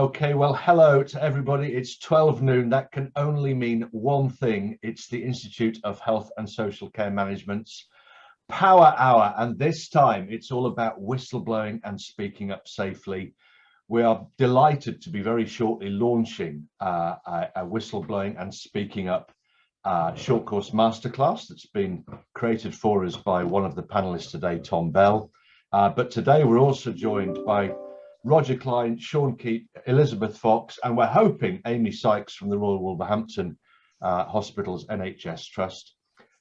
Okay, well, hello to everybody. It's 12 noon. That can only mean one thing. It's the Institute of Health and Social Care Management's Power Hour. And this time it's all about whistleblowing and speaking up safely. We are delighted to be very shortly launching a whistleblowing and speaking up short course masterclass that's been created for us by one of the panelists today, Tom Bell. But today we're also joined by Roger Kline, Shaun, Elizabeth Fox, and we're hoping Amy Sykes from the Royal Wolverhampton Hospitals NHS Trust.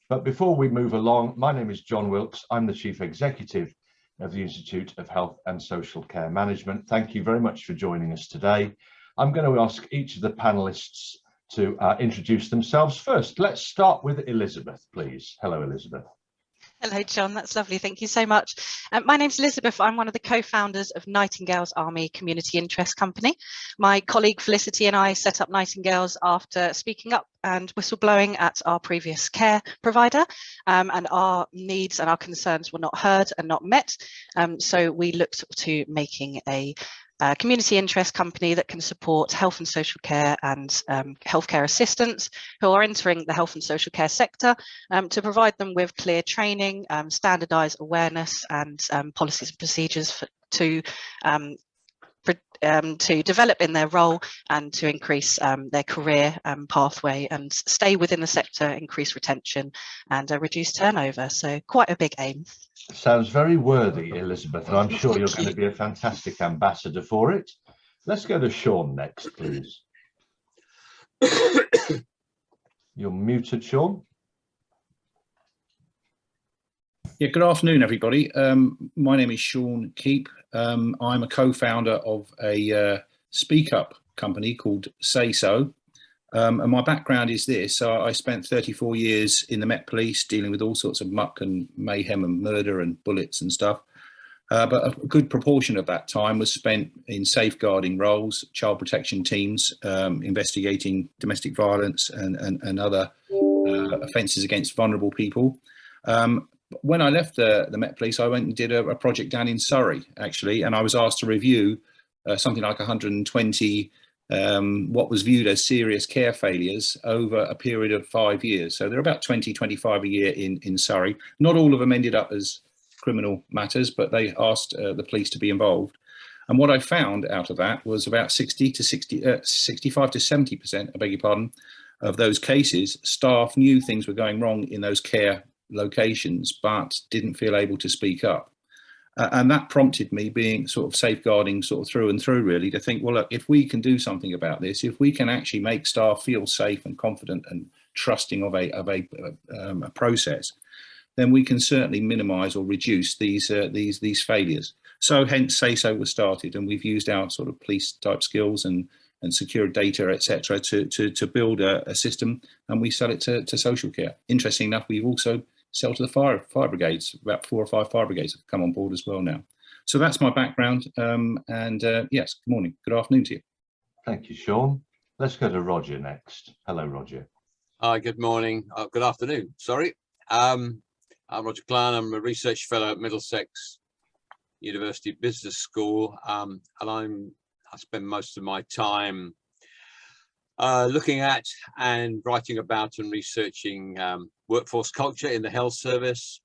But before we move along, my name is John Wilkes. I'm the Chief Executive of the Institute of Health and Social Care Management. Thank you very much for joining us today. I'm going to ask each of the panelists to introduce themselves. First, let's start with Elizabeth, please. Hello, Elizabeth. Hello, John. That's lovely. Thank you so much. My name's Elizabeth. I'm one of the co-founders of Nightingales Army Community Interest Company. My colleague Felicity and I set up Nightingales after speaking up and whistleblowing at our previous care provider, and our needs and our concerns were not heard and not met. So we looked to making a community interest company that can support health and social care and healthcare assistants who are entering the health and social care sector, to provide them with clear training, standardised awareness and policies and procedures to develop in their role and to increase their career pathway and stay within the sector, increase retention and reduce turnover. So quite a big aim. Sounds very worthy, Elizabeth, and I'm sure you're going to be a fantastic ambassador for it. Let's go to Shaun next, please. You're muted, Shaun. Yeah, good afternoon, everybody. My name is Shaun Keep. I'm a co-founder of a speak up company called Say So. And my background is this. So I spent 34 years in the Met Police dealing with all sorts of muck and mayhem and murder and bullets and stuff. But a good proportion of that time was spent in safeguarding roles, child protection teams, investigating domestic violence and other offences against vulnerable people. When I left the Met Police, I went and did a project down in Surrey, actually, and I was asked to review something like 120 what was viewed as serious care failures over a period of 5 years. So there are about 20, 25 a year in Surrey. Not all of them ended up as criminal matters, but they asked the police to be involved. And what I found out of that was about 65 to 70%, I beg your pardon, of those cases, staff knew things were going wrong in those care locations, but didn't feel able to speak up. And that prompted me, being sort of safeguarding sort of through and through, really, to think, well, look, if we can do something about this, if we can actually make staff feel safe and confident and trusting of a process, then we can certainly minimise or reduce these failures. So hence Say So was started, and we've used our sort of police type skills and secure data, etc., to build a system, and we sell it to social care. Interesting enough, we've also sell to the fire brigades. About 4 or 5 fire brigades have come on board as well now. So that's my background. Yes, good morning, good afternoon to you. Thank you, Shaun. Let's go to Roger next. Hello, Roger. Hi, good morning. Good afternoon, sorry. I'm Roger Kline. I'm a research fellow at Middlesex University Business School, and I spend most of my time looking at and writing about and researching workforce culture in the health service,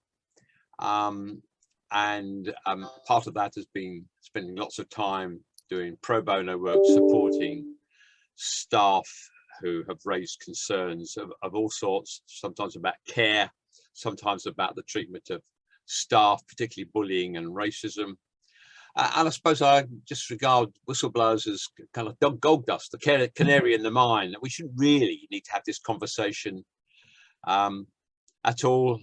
and part of that has been spending lots of time doing pro bono work supporting staff who have raised concerns of all sorts, sometimes about care, sometimes about the treatment of staff, particularly bullying and racism. And I suppose I just regard whistleblowers as kind of gold dust, the canary in the mine. We shouldn't really need to have this conversation at all.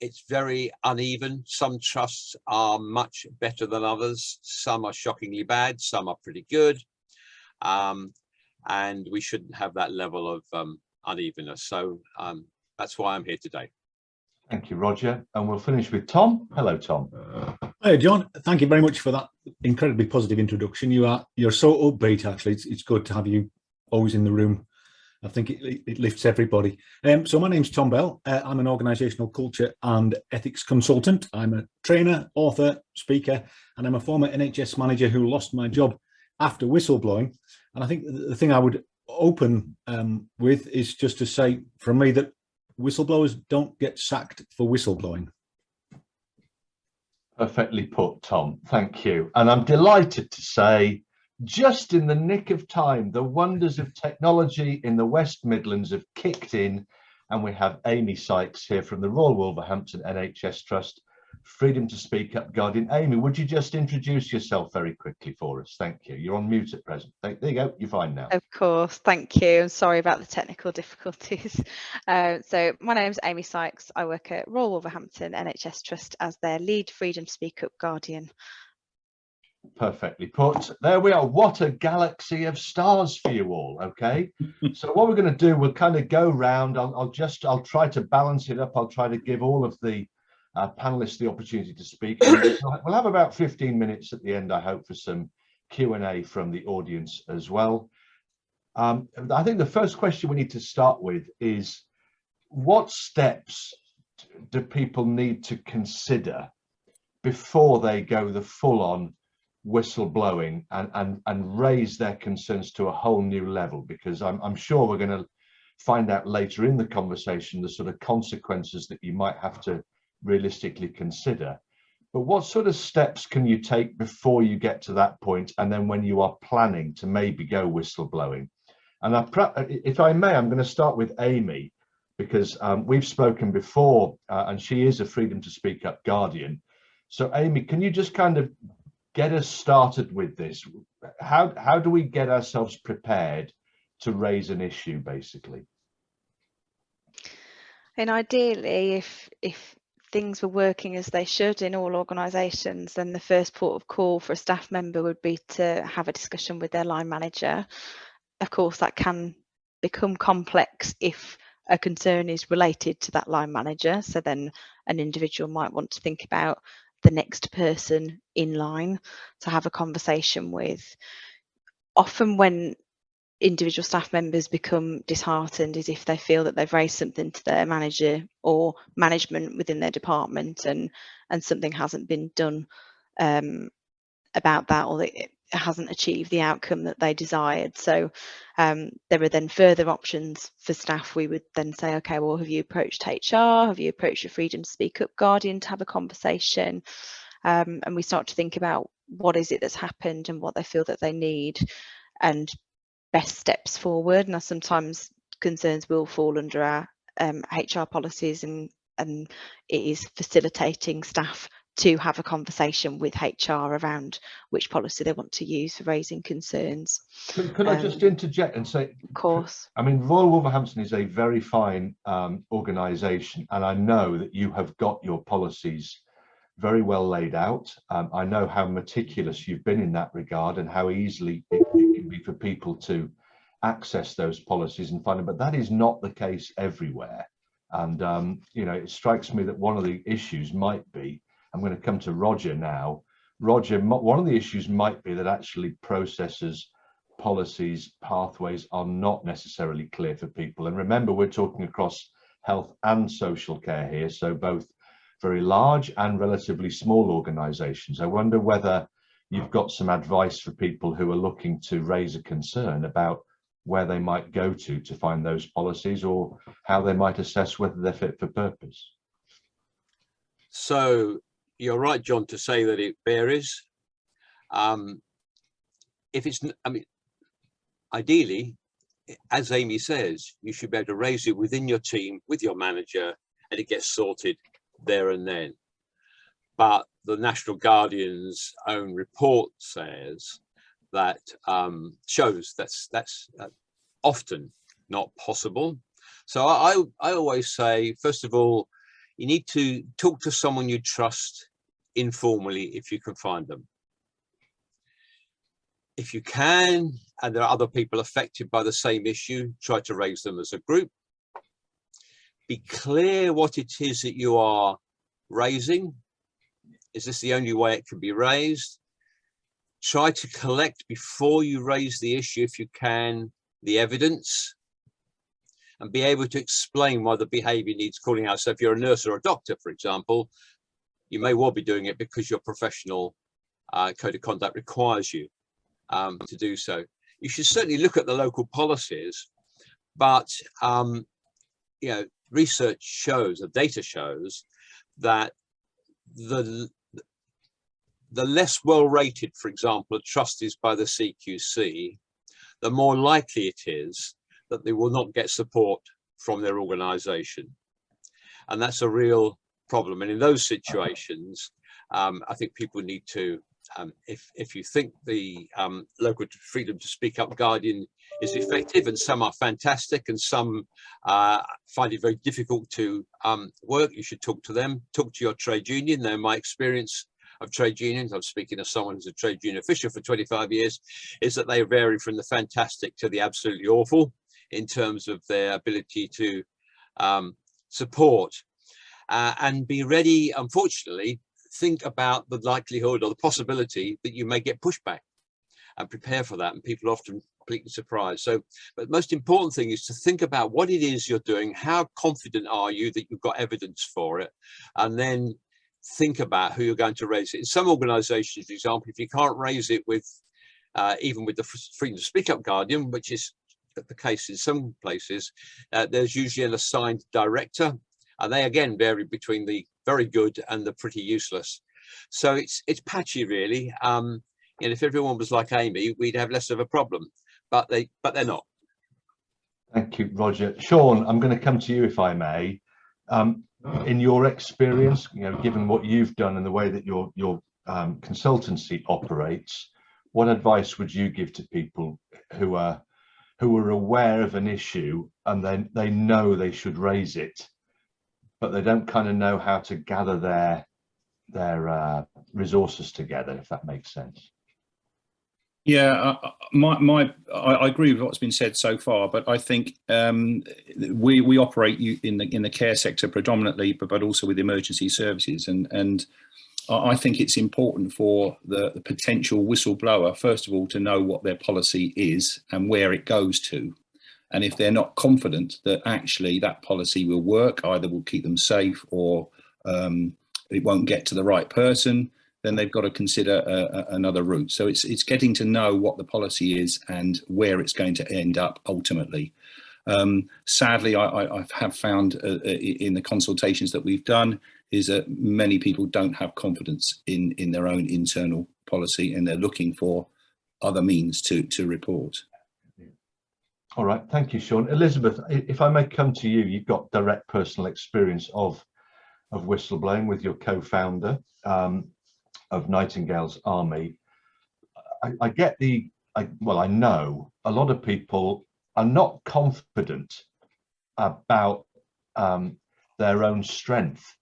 It's very uneven. Some trusts are much better than others. Some are shockingly bad. Some are pretty good. And we shouldn't have that level of unevenness. So that's why I'm here today. Thank you, Roger. And we'll finish with Tom. Hello, Tom. Hi, John. Thank you very much for that incredibly positive introduction. You're so upbeat, actually. It's good to have you always in the room I think it lifts everybody. So my name's Tom Bell. I'm an organisational culture and ethics consultant. I'm a trainer, author, speaker, and I'm a former NHS manager who lost my job after whistleblowing. And I think the thing I would open with is just to say from me that whistleblowers don't get sacked for whistleblowing. Perfectly put, Tom. Thank you. And I'm delighted to say, just in the nick of time, the wonders of technology in the West Midlands have kicked in, and we have Amy Sykes here from the Royal Wolverhampton NHS Trust, Freedom to Speak Up Guardian. Amy, would you just introduce yourself very quickly for us? Thank you. You're on mute at present. There you go. You're fine now. Of course. Thank you. I'm sorry about the technical difficulties. So my name is Amy Sykes. I work at Royal Wolverhampton NHS Trust as their lead Freedom to Speak Up Guardian. Perfectly put. There we are. What a galaxy of stars for you all. Okay. So what we're going to do, we'll kind of go round. I'll try to balance it up. I'll try to give all of the panelists the opportunity to speak. We'll have about 15 minutes at the end, I hope, for some Q&A from the audience as well. I think the first question we need to start with is, what steps do people need to consider before they go the full-on whistleblowing and raise their concerns to a whole new level? Because I'm sure we're going to find out later in the conversation the sort of consequences that you might have to realistically consider. But what sort of steps can you take before you get to that point, and then when you are planning to maybe go whistleblowing? And if I may, I'm going to start with Amy, because we've spoken before, and she is a Freedom to Speak Up Guardian. So Amy, can you just kind of get us started with this? How do we get ourselves prepared to raise an issue, basically? And ideally, if things were working as they should in all organisations, then the first port of call for a staff member would be to have a discussion with their line manager. Of course, that can become complex if a concern is related to that line manager. So then an individual might want to think about the next person in line to have a conversation with. Often when individual staff members become disheartened is if they feel that they've raised something to their manager or management within their department and something hasn't been done about that, or it hasn't achieved the outcome that they desired. So there are then further options for staff. We would then say, okay, well, have you approached HR? Have you approached your Freedom to Speak Up Guardian to have a conversation? And we start to think about what is it that's happened and what they feel that they need and best steps forward. Now, sometimes concerns will fall under our HR policies, and it is facilitating staff to have a conversation with HR around which policy they want to use for raising concerns. Could I just interject and say, of course, I mean, Royal Wolverhampton is a very fine organisation, and I know that you have got your policies very well laid out. I know how meticulous you've been in that regard and how easily it can be for people to access those policies and find them, but that is not the case everywhere. And you know, it strikes me that one of the issues might be, I'm going to come to Roger now. Roger, one of the issues might be that actually processes, policies, pathways are not necessarily clear for people. And remember, we're talking across health and social care here, so both very large and relatively small organisations. I wonder whether you've got some advice for people who are looking to raise a concern about where they might go to find those policies, or how they might assess whether they're fit for purpose. So you're right, John, to say that it varies. If it's, I mean, ideally, as Amy says, you should be able to raise it within your team with your manager, and it gets sorted there and then. But the National Guardian's own report says that shows that's often not possible. So I always say, first of all, you need to talk to someone you trust informally if you can find them. If you can, and there are other people affected by the same issue, try to raise them as a group. Be clear what it is that you are raising. Is this the only way it can be raised? Try to collect, before you raise the issue, if you can, the evidence. and be able to explain why the behaviour needs calling out. So if you're a nurse or a doctor, for example, you may well be doing it because your professional code of conduct requires you to do so. You should certainly look at the local policies, but you know, research shows, the data shows that the less well rated, for example, a trust is by the CQC, the more likely it is that they will not get support from their organisation. And that's a real problem. And in those situations, I think people need to, if you think the local freedom to speak up guardian is effective, and some are fantastic and some find it very difficult to work, you should talk to them, talk to your trade union. Now, my experience of trade unions, I'm speaking as someone who's a trade union official for 25 years, is that they vary from the fantastic to the absolutely awful in terms of their ability to support and be ready. Unfortunately, think about the likelihood or the possibility that you may get pushback and prepare for that. And people are often completely surprised. So, but the most important thing is to think about what it is you're doing. How confident are you that you've got evidence for it? And then think about who you're going to raise it. In some organizations, for example, if you can't raise it with even with the freedom to speak up guardian, which is the case in some places, there's usually an assigned director, and they again vary between the very good and the pretty useless. So it's patchy, really. And if everyone was like Amy, we'd have less of a problem, but they're not. Thank you, Roger. Shaun, I'm going to come to you, if I may. In your experience, you know, given what you've done and the way that your consultancy operates, what advice would you give to people who are aware of an issue and then they know they should raise it, but they don't kind of know how to gather their resources together, if that makes sense? Yeah, I agree with what's been said so far, but I think we operate in the care sector predominantly, but also with emergency services, and I think it's important for the potential whistleblower, first of all, to know what their policy is and where it goes to. And if they're not confident that actually that policy will work, either will keep them safe or it won't get to the right person, then they've got to consider another route. So it's getting to know what the policy is and where it's going to end up ultimately. Sadly, I have found in the consultations that we've done is that many people don't have confidence in their own internal policy, and they're looking for other means to report. All right, thank you, Shaun. Elizabeth, if I may come to you, you've got direct personal experience of whistleblowing with your co-founder of Nightingales Army. I know a lot of people are not confident about their own strength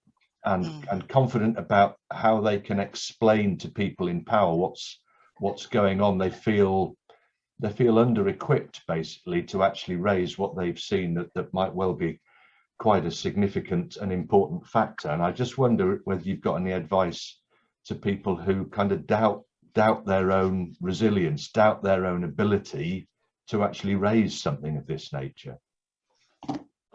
and confident about how they can explain to people in power what's going on. They feel under-equipped, basically, to actually raise what they've seen that might well be quite a significant and important factor. And I just wonder whether you've got any advice to people who kind of doubt their own resilience, doubt their own ability to actually raise something of this nature.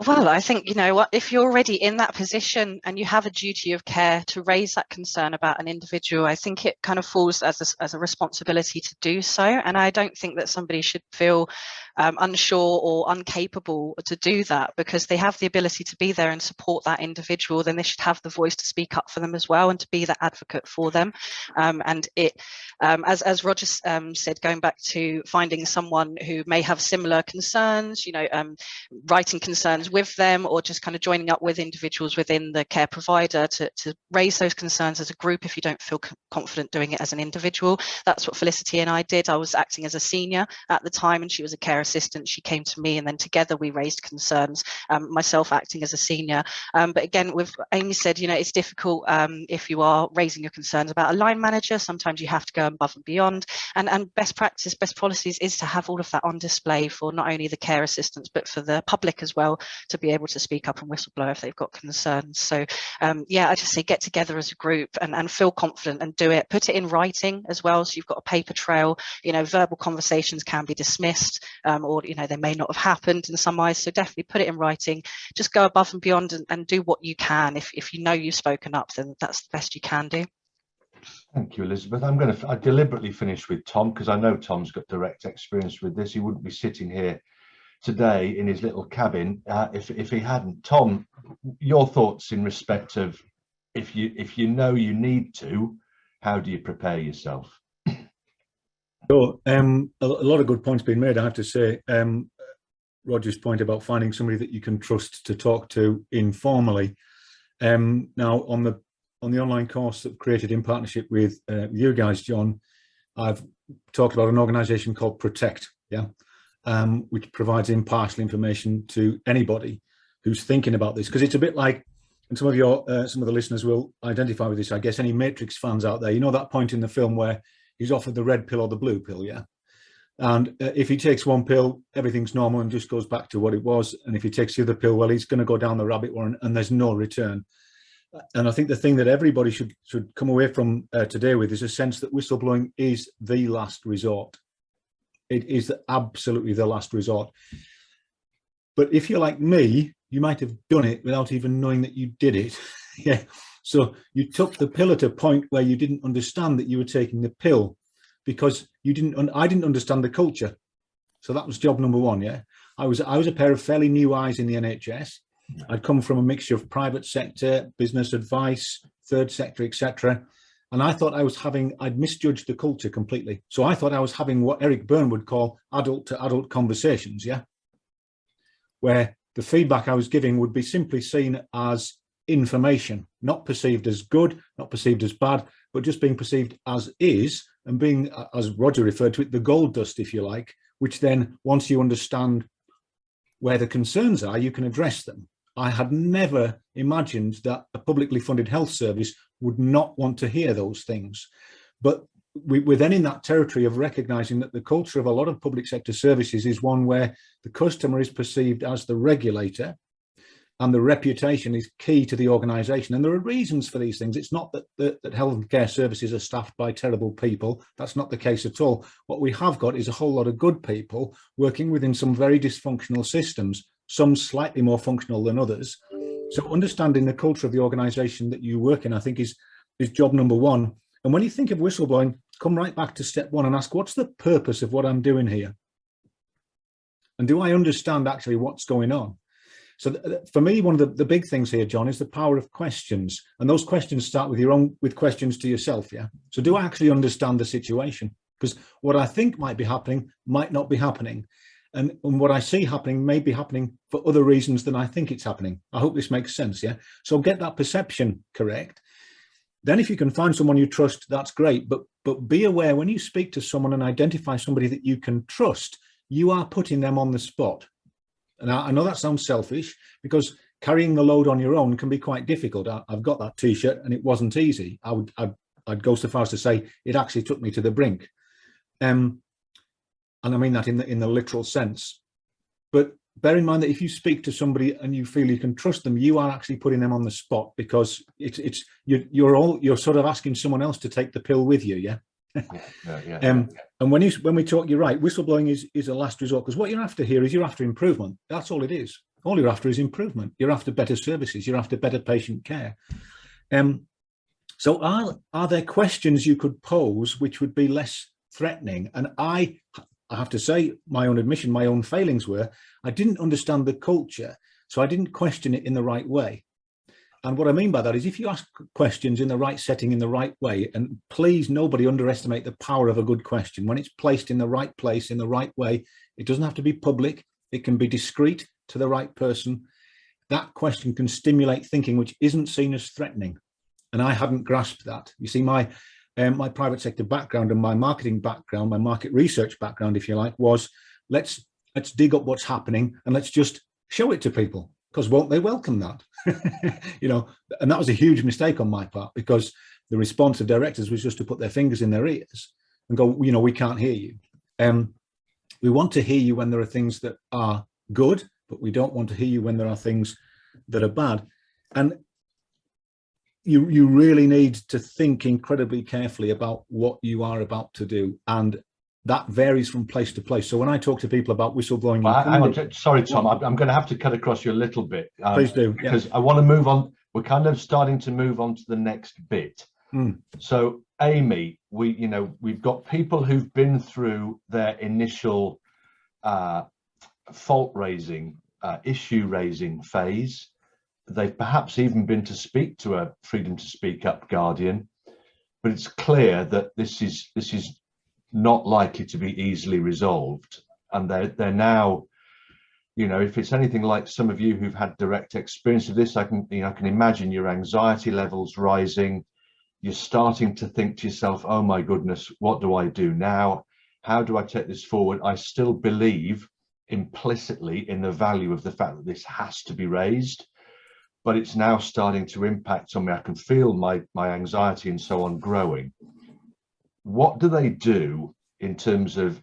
Well, I think, you know what, if you're already in that position and you have a duty of care to raise that concern about an individual, I think it kind of falls as a responsibility to do so. And I don't think that somebody should feel unsure or incapable to do that, because they have the ability to be there and support that individual. Then they should have the voice to speak up for them as well and to be that advocate for them. And it, as Roger said, going back to finding someone who may have similar concerns, you know, writing concerns with them, or just kind of joining up with individuals within the care provider to raise those concerns as a group if you don't feel confident doing it as an individual. That's what Felicity and I did. I was acting as a senior at the time and she was a care assistant. She came to me and then together we raised concerns, myself acting as a senior. But again, with Amy said, you know, it's difficult if you are raising your concerns about a line manager. Sometimes you have to go above and beyond, and best practice, best policies is to have all of that on display for not only the care assistants but for the public as well, to be able to speak up and whistleblow if they've got concerns. So yeah, I just say get together as a group and feel confident and do it. Put it in writing as well, so you've got a paper trail. You know, verbal conversations can be dismissed. or they may not have happened in some ways. So definitely put it in writing. Just go above and beyond and do what you can. If you know you've spoken up, then that's the best you can do. Thank you, Elizabeth. I deliberately finished with Tom because I know Tom's got direct experience with this. He wouldn't be sitting here today in his little cabin if he hadn't. Tom, your thoughts in respect of if you know you need to, how do you prepare yourself? So a lot of good points being made, I have to say. Roger's point about finding somebody that you can trust to talk to informally. Now on the online course that created in partnership with you guys, John, I've talked about an organisation called Protect, which provides impartial information to anybody who's thinking about this, because it's a bit like, and some of the listeners will identify with this, I guess. Any Matrix fans out there, you know that point in the film where he's offered the red pill or the blue pill, and if he takes one pill, everything's normal and just goes back to what it was, and if he takes the other pill, well, he's going to go down the rabbit warren and there's no return. And I think the thing that everybody should come away from today with is a sense that whistleblowing is the last resort. It is absolutely the last resort. But if you're like me, you might have done it without even knowing that you did it. Yeah. So you took the pill at a point where you didn't understand that you were taking the pill, because I didn't understand the culture. So that was job number one. Yeah. I was a pair of fairly new eyes in the NHS. I'd come from a mixture of private sector, business advice, third sector, etc. And I thought I'd misjudged the culture completely. So I thought I was having what Eric Byrne would call adult to adult conversations, where the feedback I was giving would be simply seen as information, not perceived as good, not perceived as bad, but just being perceived as is, and being, as Roger referred to it, the gold dust, if you like, which then once you understand where the concerns are, you can address them. I had never imagined that a publicly funded health service would not want to hear those things. But we're then in that territory of recognizing that the culture of a lot of public sector services is one where the customer is perceived as the regulator, and the reputation is key to the organization. And there are reasons for these things. It's not that health and care services are staffed by terrible people. That's not the case at all. What we have got is a whole lot of good people working within some very dysfunctional systems, some slightly more functional than others. So understanding the culture of the organization that you work in, I think, is job number one. And when you think of whistleblowing, come right back to step one and ask, what's the purpose of what I'm doing here? And do I understand actually what's going on? So for me, one of the big things here, John, is the power of questions. And those questions start with questions to yourself. Yeah. So do I actually understand the situation? Because what I think might be happening might not be happening. And what I see happening may be happening for other reasons than I think it's happening. I hope this makes sense. Yeah. So get that perception correct. Then if you can find someone you trust, that's great. But be aware when you speak to someone and identify somebody that you can trust, you are putting them on the spot. And I know that sounds selfish, because carrying the load on your own can be quite difficult. I've got that T-shirt and it wasn't easy. I'd go so far as to say it actually took me to the brink. And I mean that in the literal sense. But bear in mind that if you speak to somebody and you feel you can trust them, you are actually putting them on the spot, because you're sort of asking someone else to take the pill with you. Yeah. And when we talk, you're right, whistleblowing is a last resort, because what you're after here is you're after improvement. That's all it is. All you're after is improvement. You're after better services. You're after better patient care. So are there questions you could pose which would be less threatening? And I have to say, my own admission, my own failings were, I didn't understand the culture, so I didn't question it in the right way. And what I mean by that is, if you ask questions in the right setting, in the right way, and please nobody underestimate the power of a good question. When it's placed in the right place, in the right way, it doesn't have to be public. It can be discreet to the right person. That question can stimulate thinking, which isn't seen as threatening. And I hadn't grasped that. You see, my private sector background and my marketing background, my market research background, if you like, was let's dig up what's happening and let's just show it to people, because won't they welcome that? And that was a huge mistake on my part, because the response of directors was just to put their fingers in their ears and go, we can't hear you. We want to hear you when there are things that are good, but we don't want to hear you when there are things that are bad. And you really need to think incredibly carefully about what you are about to do. And that varies from place to place. So when I talk to people about whistleblowing, well, hang on, sorry, Tom, I'm going to have to cut across you a little bit. Please do, because I want to move on. We're kind of starting to move on to the next bit. So, Amy, we've got people who've been through their initial fault raising, issue raising phase. They've perhaps even been to speak to a freedom to speak up guardian, but it's clear that this is not likely to be easily resolved, and they're now, if it's anything like some of you who've had direct experience of this, I can imagine your anxiety levels rising. You're starting to think to yourself, oh my goodness, what do I do now? How do I take this forward? I still believe implicitly in the value of the fact that this has to be raised, but it's now starting to impact on me. I can feel my anxiety and so on growing. What do they do in terms of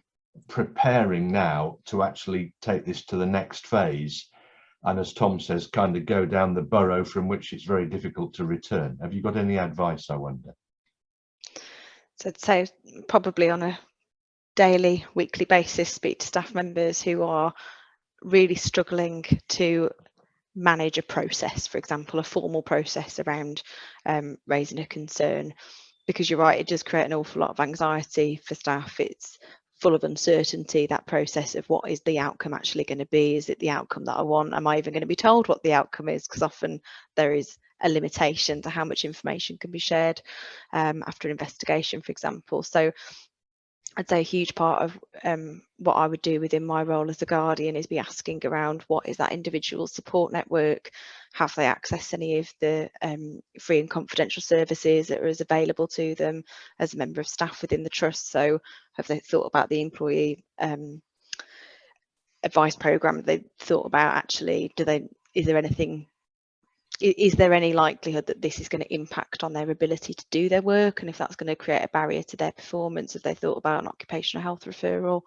preparing now to actually take this to the next phase? And as Tom says, kind of go down the burrow from which it's very difficult to return. Have you got any advice, I wonder? So I'd say probably on a daily, weekly basis, speak to staff members who are really struggling to manage a process, for example, a formal process around raising a concern, because you're right, it does create an awful lot of anxiety for staff. It's full of uncertainty, that process of what is the outcome actually going to be? Is it the outcome that I want? Am I even going to be told what the outcome is? Because often there is a limitation to how much information can be shared after an investigation, for example. So I'd say a huge part of what I would do within my role as a guardian is be asking around what is that individual support network? Have they accessed any of the free and confidential services that are available to them as a member of staff within the trust? So have they thought about the employee advice programme? Have they thought about actually, is there any likelihood that this is going to impact on their ability to do their work, and if that's going to create a barrier to their performance? Have they thought about an occupational health referral?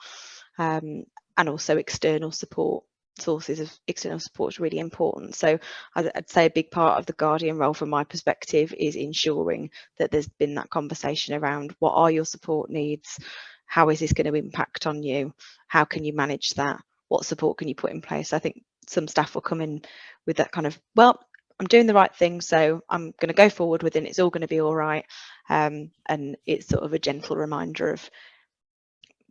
And also external support, sources of external support is really important. So I'd say a big part of the guardian role from my perspective is ensuring that there's been that conversation around what are your support needs, how is this going to impact on you, how can you manage that, what support can you put in place? I think some staff will come in with that kind of, well, I'm doing the right thing, so I'm going to go forward with it, it's all going to be all right. And it's sort of a gentle reminder of,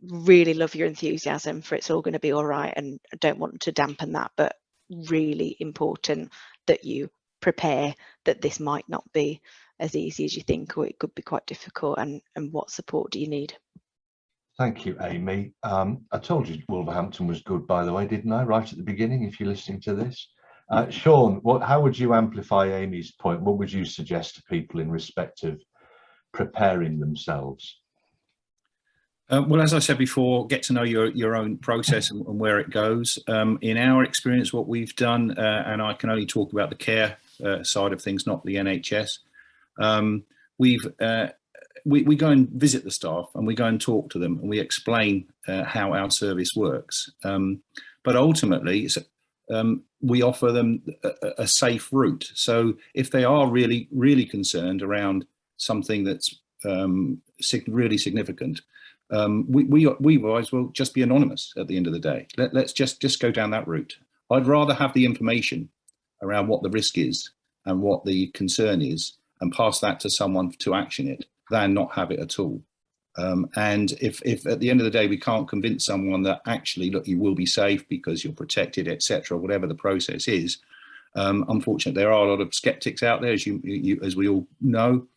really love your enthusiasm for it's all going to be all right, and I don't want to dampen that, but really important that you prepare that this might not be as easy as you think, or it could be quite difficult, and what support do you need? Thank you, Amy. I told you Wolverhampton was good, by the way, didn't I, right at the beginning, if you're listening to this? Shaun, how would you amplify Amy's point? What would you suggest to people in respect of preparing themselves? Well, as I said before, get to know your own process and where it goes. In our experience, what we've done, and I can only talk about the care side of things, not the NHS, we go and visit the staff, and we go and talk to them, and we explain how our service works. But ultimately, we offer them a safe route. So if they are really, really concerned around something that's really significant, we might as well just be anonymous at the end of the day. Let's just go down that route. I'd rather have the information around what the risk is and what the concern is, and pass that to someone to action it, than not have it at all. And if at the end of the day we can't convince someone that actually, look, you will be safe because you're protected, etc., whatever the process is, unfortunately there are a lot of skeptics out there, as we all know.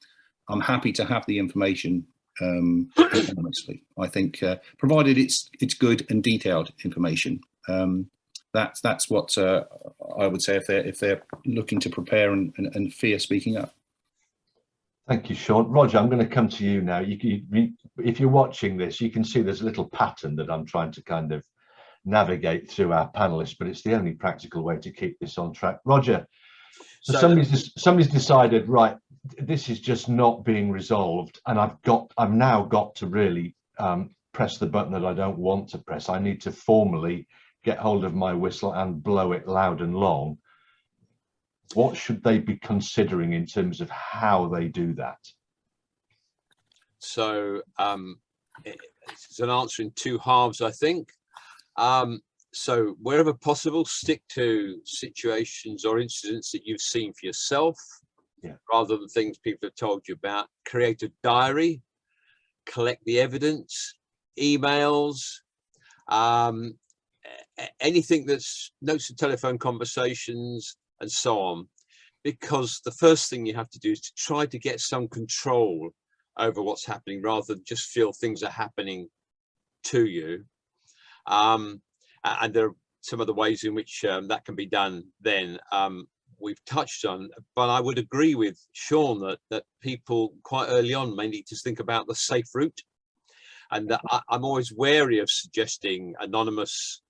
I'm happy to have the information anonymously. I think provided it's good and detailed information, that's what I would say if they're looking to prepare and fear speaking up. Thank you, Shaun. Roger, I'm going to come to you now. If you're watching this, you can see there's a little pattern that I'm trying to kind of navigate through our panelists, but it's the only practical way to keep this on track. Roger, so somebody's decided, right, this is just not being resolved, and I've now got to really press the button that I don't want to press. I need to formally get hold of my whistle and blow it loud and long. What should they be considering in terms of how they do that? So it's an answer in two halves, I think. So wherever possible, stick to situations or incidents that you've seen for yourself, rather than things people have told you about. Create a diary, collect the evidence, emails, anything that's notes of telephone conversations and so on, because the first thing you have to do is to try to get some control over what's happening rather than just feel things are happening to you. And there are some other ways in which that can be done then we've touched on, but I would agree with Shaun that people quite early on may need to think about the safe route, and that I'm always wary of suggesting anonymously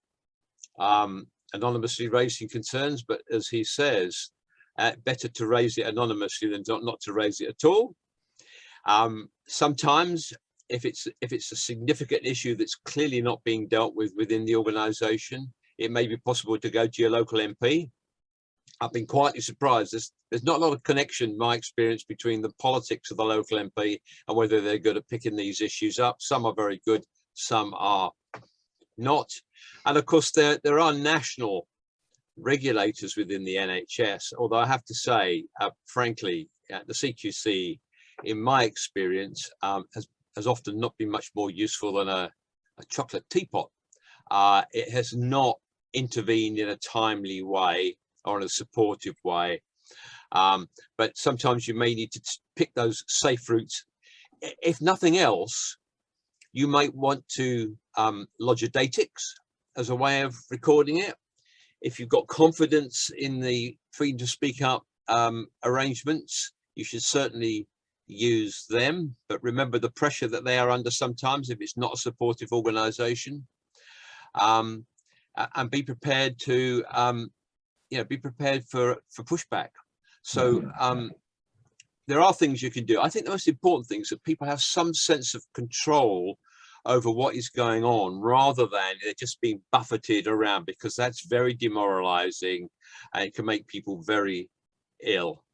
raising concerns, but as he says, better to raise it anonymously than not to raise it at all. Sometimes if it's a significant issue that's clearly not being dealt with within the organisation, it may be possible to go to your local MP. I've been quietly surprised. There's not a lot of connection, in my experience, between the politics of the local MP and whether they're good at picking these issues up. Some are very good, some are not. And of course, there are national regulators within the NHS, although I have to say, frankly, the CQC, in my experience, has often not been much more useful than a chocolate teapot. It has not intervened in a timely way or in a supportive way. But sometimes you may need to pick those safe routes. If nothing else, you might want to lodge a datix as a way of recording it. If you've got confidence in the freedom to speak up arrangements, you should certainly use them, but remember the pressure that they are under sometimes if it's not a supportive organisation, and be prepared to be prepared for pushback. So there are things you can do. I think the most important thing is that people have some sense of control over what is going on, rather than they're just being buffeted around, because that's very demoralizing and it can make people very ill.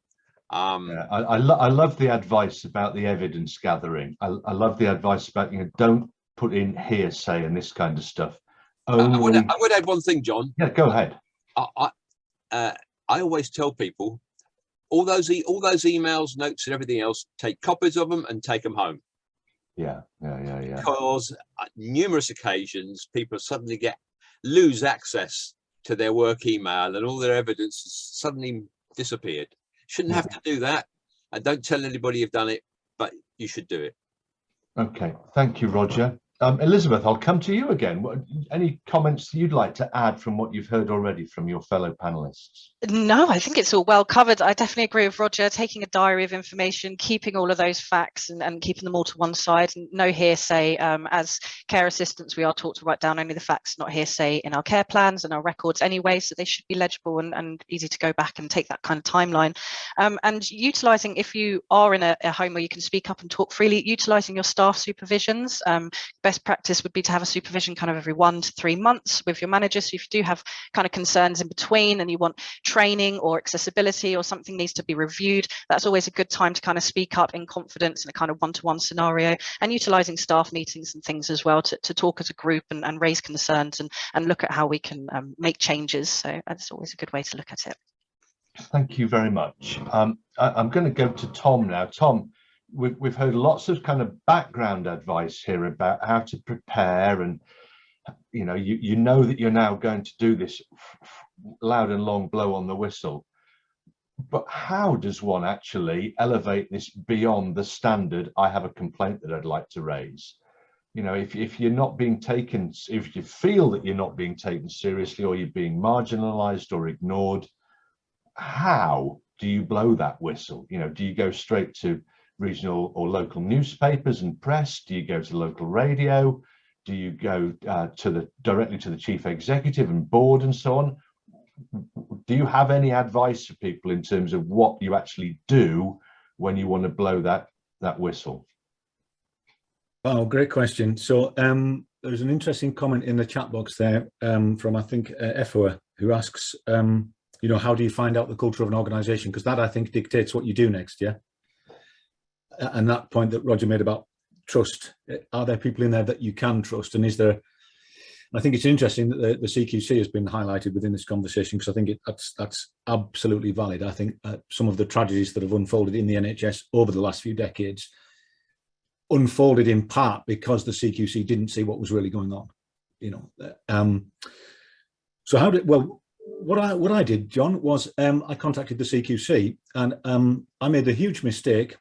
I love the advice about the evidence gathering. I love the advice about, don't put in hearsay and this kind of stuff. I would add one thing, John. Yeah, go ahead. I always tell people, all those emails, notes and everything else, take copies of them and take them home. Yeah. Because numerous occasions people suddenly lose access to their work email and all their evidence has suddenly disappeared. Shouldn't have to do that, and don't tell anybody you've done it, but you should do it. Okay, thank you, Roger. Elizabeth, I'll come to you again. Any comments you'd like to add from what you've heard already from your fellow panelists? No, I think it's all well covered. I definitely agree with Roger. Taking a diary of information, keeping all of those facts and keeping them all to one side, and no hearsay. As care assistants, we are taught to write down only the facts, not hearsay, in our care plans and our records anyway, so they should be legible and easy to go back and take that kind of timeline. And utilising, if you are in a home where you can speak up and talk freely, utilising your staff supervisions. Best practice would be to have a supervision kind of every 1 to 3 months with your manager. So if you do have kind of concerns in between and you want training or accessibility or something needs to be reviewed, that's always a good time to kind of speak up in confidence in a kind of one-to-one scenario, and utilising staff meetings and things as well to talk as a group and raise concerns and look at how we can make changes. So that's always a good way to look at it. Thank you very much. I'm going to go to Tom now. Tom, we've heard lots of kind of background advice here about how to prepare, and you know that you're now going to do this loud and long blow on the whistle, but how does one actually elevate this beyond the standard, I have a complaint that I'd like to raise? If you're not being taken, if you feel that you're not being taken seriously, or you're being marginalized or ignored, how do you blow that whistle? Do you go straight to regional or local newspapers and press? Do you go to local radio? Do you go directly to the chief executive and board and so on? Do you have any advice for people in terms of what you actually do when you want to blow that whistle? Oh, great question. So there's an interesting comment in the chat box there from, I think, Efua, who asks, how do you find out the culture of an organisation? Because that, I think, dictates what you do next, yeah? And that point that Roger made about trust? Are there people in there that you can trust? And is there, I think it's interesting that the CQC has been highlighted within this conversation, because I think that's absolutely valid. I think some of the tragedies that have unfolded in the NHS over the last few decades unfolded in part because the CQC didn't see what was really going on, you know. So what I did, John, was I contacted the CQC, and I made a huge mistake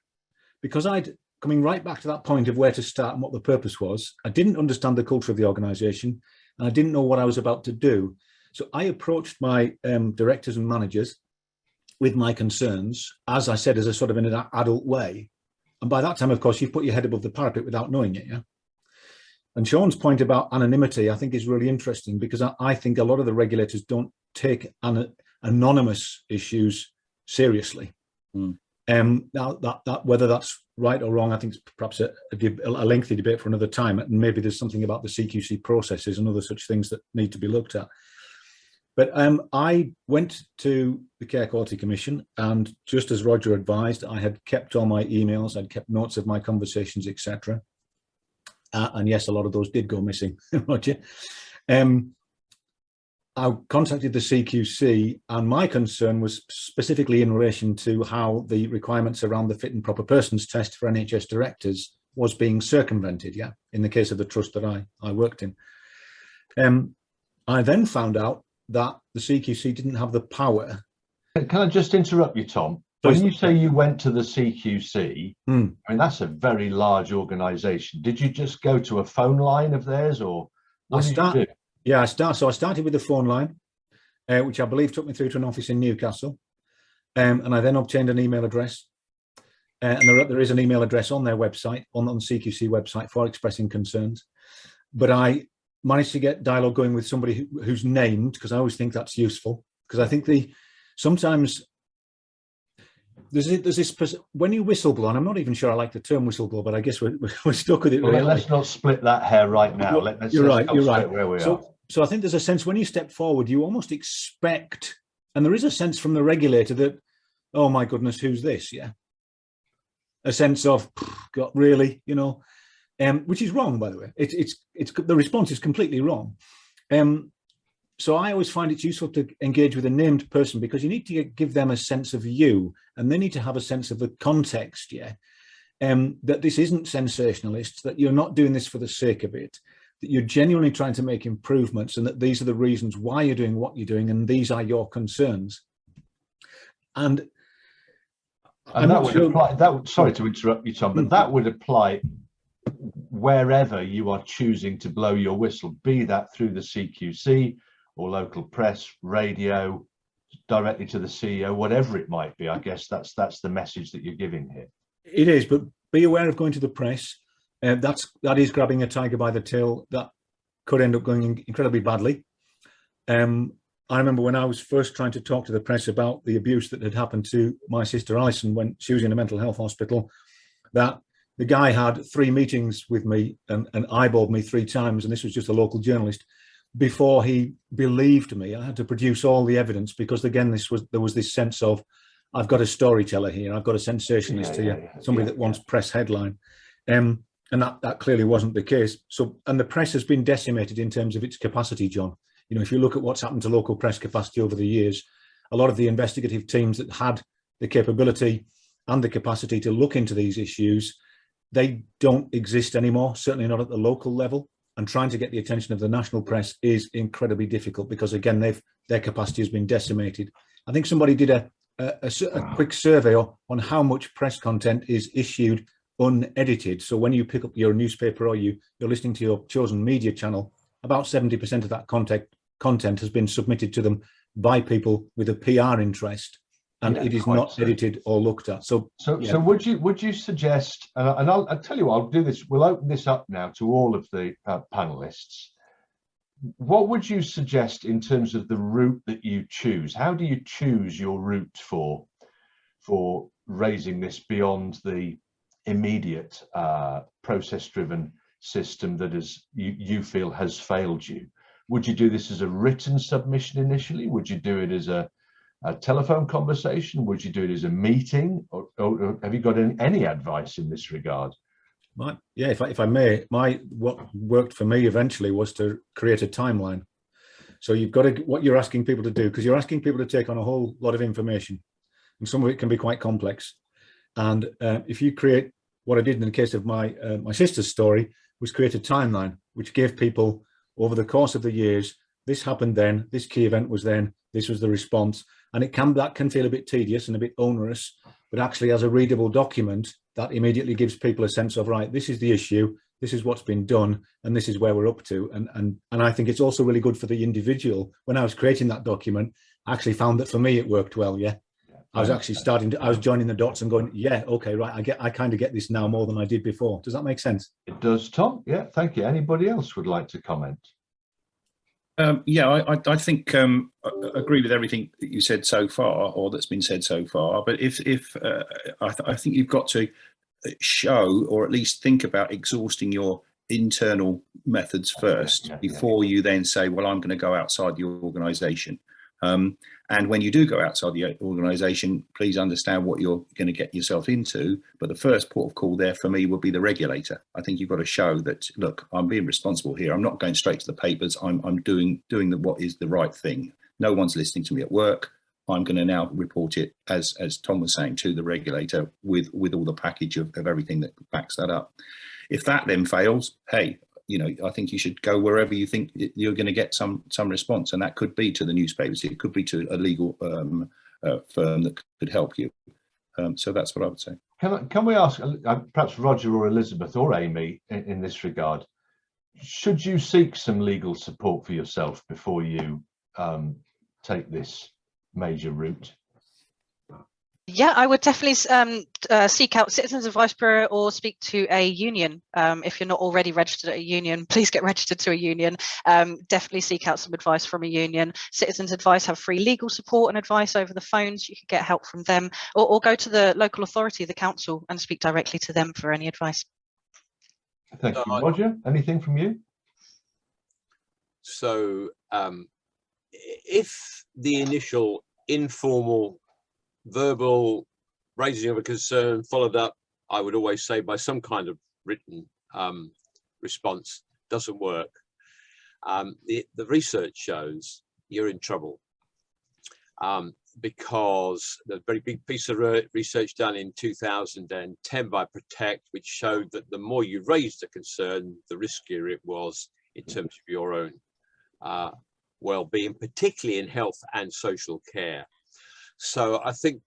because coming right back to that point of where to start and what the purpose was. I didn't understand the culture of the organisation, and I didn't know what I was about to do. So I approached my directors and managers with my concerns, as I said, as a sort of in an adult way. And by that time, of course, you've put your head above the parapet without knowing it, yeah? And Shaun's point about anonymity, I think, is really interesting, because I think a lot of the regulators don't take anonymous issues seriously. Now, whether that's right or wrong, I think it's perhaps a lengthy debate for another time, and maybe there's something about the CQC processes and other such things that need to be looked at. But I went to the Care Quality Commission, and just as Roger advised, I had kept all my emails, I'd kept notes of my conversations, etc. And yes, a lot of those did go missing, Roger. I contacted the CQC, and my concern was specifically in relation to how the requirements around the fit and proper persons test for NHS directors was being circumvented, yeah, in the case of the trust that I worked in. I then found out that the CQC didn't have the power. Can I just interrupt you, Tom? When you say you went to the CQC, I mean, that's a very large organisation. Did you just go to a phone line of theirs, or what did you do? Yeah, so I started with the phone line, which I believe took me through to an office in Newcastle. And I then obtained an email address. And there is an email address on their website, on the CQC website, for expressing concerns. But I managed to get dialogue going with somebody who's named, because I always think that's useful. Because I think sometimes there's this, when you whistleblow, and I'm not even sure I like the term whistleblow, but I guess we're stuck with it. Well, let's not split that hair right now. You're right. Where we are. So I think there's a sense when you step forward, you almost expect, and there is a sense from the regulator that, oh my goodness, who's this? Yeah. A sense of, God, really, you know, which is wrong, by the way. It's the response is completely wrong. So I always find it's useful to engage with a named person, because you need to give them a sense of you, and they need to have a sense of the context, yeah. That this isn't sensationalist, that you're not doing this for the sake of it, that you're genuinely trying to make improvements, and that these are the reasons why you're doing what you're doing, and these are your concerns. And that would apply. Sorry to interrupt you, Tom, but that would apply wherever you are choosing to blow your whistle, be that through the CQC or local press, radio, directly to the CEO, whatever it might be. I guess that's the message that you're giving here. It is, but be aware of going to the press. That is grabbing a tiger by the tail. That could end up going incredibly badly. I remember when I was first trying to talk to the press about the abuse that had happened to my sister Alison when she was in a mental health hospital, that the guy had 3 meetings with me and eyeballed me 3 times, and this was just a local journalist, before he believed me. I had to produce all the evidence, because again, there was this sense of, I've got a storyteller here, I've got a sensationalist here, somebody that wants press headline. And that clearly wasn't the case. So, and the press has been decimated in terms of its capacity, John. You know, if you look at what's happened to local press capacity over the years, a lot of the investigative teams that had the capability and the capacity to look into these issues, they don't exist anymore, certainly not at the local level. And trying to get the attention of the national press is incredibly difficult, because again, their capacity has been decimated. I think somebody did a quick survey on how much press content is issued unedited. So when you pick up your newspaper or you're listening to your chosen media channel, about 70% of that content has been submitted to them by people with a PR interest, and it is not edited or looked at. So would you suggest, and I'll tell you what, I'll do this, we'll open this up now to all of the panelists. What would you suggest in terms of the route that you choose? How do you choose your route for raising this beyond the immediate process-driven system that you feel has failed you? Would you do this as a written submission initially? Would you do it as a telephone conversation? Would you do it as a meeting? Or have you got any advice in this regard? Yeah, if I may, what worked for me eventually was to create a timeline. So you've got to, what you're asking people to do, because you're asking people to take on a whole lot of information, and some of it can be quite complex. And if you create, what I did in the case of my my sister's story, was create a timeline which gave people over the course of the years, this happened then, this key event was then, this was the response, and that can feel a bit tedious and a bit onerous, but actually as a readable document, that immediately gives people a sense of, right, this is the issue, this is what's been done, and this is where we're up to. And I think it's also really good for the individual. When I was creating that document, I actually found that for me it worked well. Yeah, I was actually I was joining the dots and going, yeah, okay, right, I kind of get this now more than I did before. Does that make sense? It does, Tom. Yeah, thank you. Anybody else would like to comment? Yeah, I think I agree with everything that you said so far, or that's been said so far. But I think you've got to show, or at least think about exhausting your internal methods first before you then say, well, I'm going to go outside the organisation. And when you do go outside the organisation, please understand what you're going to get yourself into. But the first port of call there for me would be the regulator. I think you've got to show that, look, I'm being responsible here. I'm not going straight to the papers. I'm doing what is the right thing. No one's listening to me at work. I'm going to now report it, as Tom was saying, to the regulator with all the package of everything that backs that up. If that then fails, hey, I think you should go wherever you think you're going to get some response, and that could be to the newspapers. It could be to a legal firm that could help you. So that's what I would say. Can we ask, perhaps Roger or Elizabeth or Amy, in this regard, should you seek some legal support for yourself before you take this major route? Yeah, I would definitely seek out Citizens Advice Bureau or speak to a union. If you're not already registered at a union, please get registered to a union. Definitely seek out some advice from a union. Citizens Advice have free legal support and advice over the phones. You can get help from them, or go to the local authority, the council, and speak directly to them for any advice. Thank you. Roger, anything from you? So if the initial informal verbal raising of a concern followed up, I would always say, by some kind of written response, doesn't work, the research shows you're in trouble, because the very big piece of research done in 2010 by Protect, which showed that the more you raised a concern, the riskier it was in terms of your own well-being, particularly in health and social care. So I think,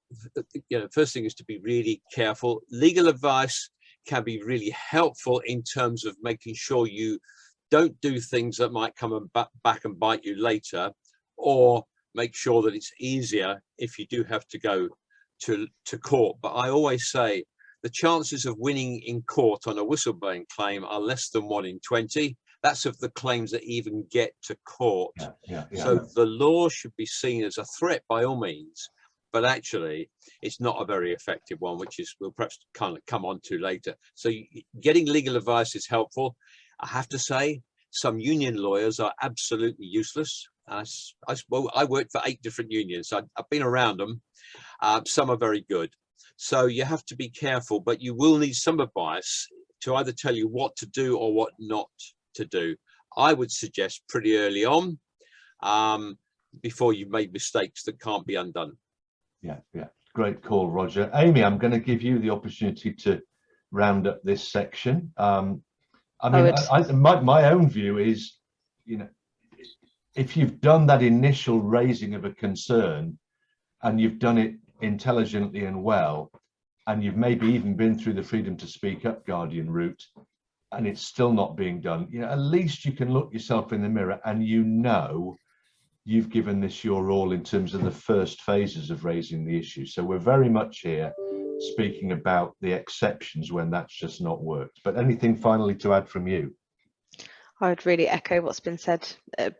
first thing is to be really careful. Legal advice can be really helpful in terms of making sure you don't do things that might come back and bite you later, or make sure that it's easier if you do have to go to court. But I always say the chances of winning in court on a whistleblowing claim are less than 1 in 20. That's of the claims that even get to court. So the law should be seen as a threat by all means, but actually it's not a very effective one, which is we'll perhaps kind of come on to later. So getting legal advice is helpful. I have to say, some union lawyers are absolutely useless. Well, I worked for 8 different unions, so I've been around them. Some are very good. So you have to be careful, but you will need some advice to either tell you what to do or what not to do. I would suggest pretty early on, before you've made mistakes that can't be undone. Yeah, great call, Roger. Amy, I'm going to give you the opportunity to round up this section. I mean, my own view is, if you've done that initial raising of a concern and you've done it intelligently and well, and you've maybe even been through the freedom to speak up Guardian route, and it's still not being done, at least you can look yourself in the mirror and you've given this your all in terms of the first phases of raising the issue. So we're very much here speaking about the exceptions when that's just not worked. But anything finally to add from you? I would really echo what's been said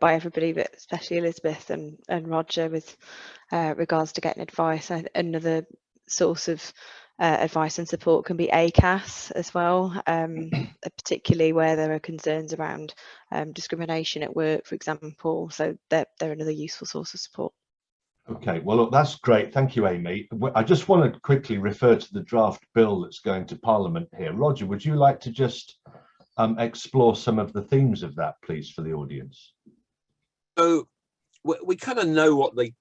by everybody, but especially Elizabeth and Roger with regards to getting advice. Another source of advice and support can be ACAS as well, particularly where there are concerns around discrimination at work, for example. So they're another useful source of support. Okay, well, look, that's great. Thank you, Amy. I just want to quickly refer to the draft bill that's going to Parliament here. Roger, would you like to just explore some of the themes of that, please, for the audience? So we kind of know what the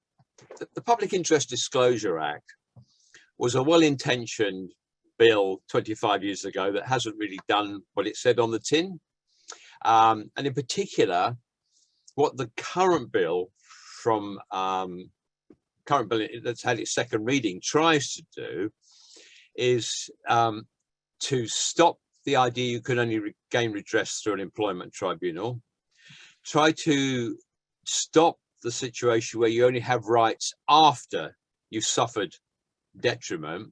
Public Interest Disclosure Act was a well-intentioned bill 25 years ago that hasn't really done what it said on the tin. And in particular, what the current bill that's had its second reading tries to do is to stop the idea you can only gain redress through an employment tribunal, try to stop the situation where you only have rights after you've suffered detriment,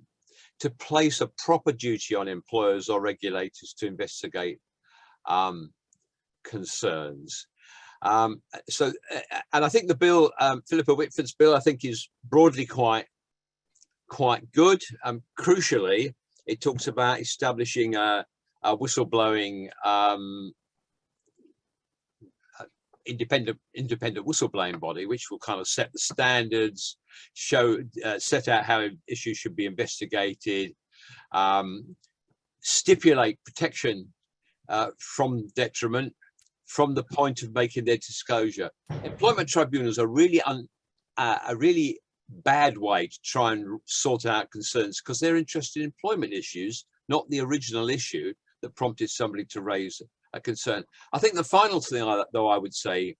to place a proper duty on employers or regulators to investigate concerns. And I think the bill, Philippa Whitford's bill, I think is broadly quite good. Crucially, it talks about establishing a whistleblowing independent whistleblowing body, which will kind of set the standards, set out how issues should be investigated, stipulate protection from detriment from the point of making their disclosure. Employment tribunals are really a really bad way to try and sort out concerns, because they're interested in employment issues, not the original issue that prompted somebody to raise a concern. I think the final thing, though, I would say,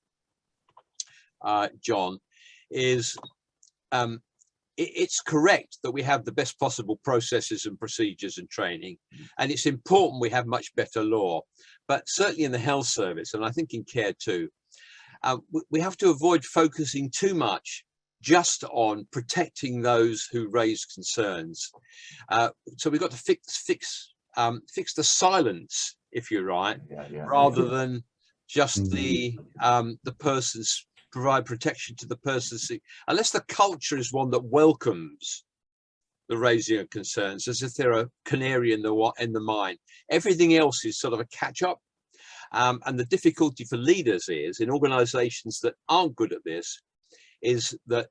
John, is it's correct that we have the best possible processes and procedures and training, and it's important we have much better law. But certainly in the health service, and I think in care too, we have to avoid focusing too much just on protecting those who raise concerns. So we've got to fix the silence, if you're right, rather than just the person's provide protection to the person's, unless the culture is one that welcomes the raising of concerns as if they're a canary in the mine. Everything else is sort of a catch-up, and the difficulty for leaders is in organizations that aren't good at this is that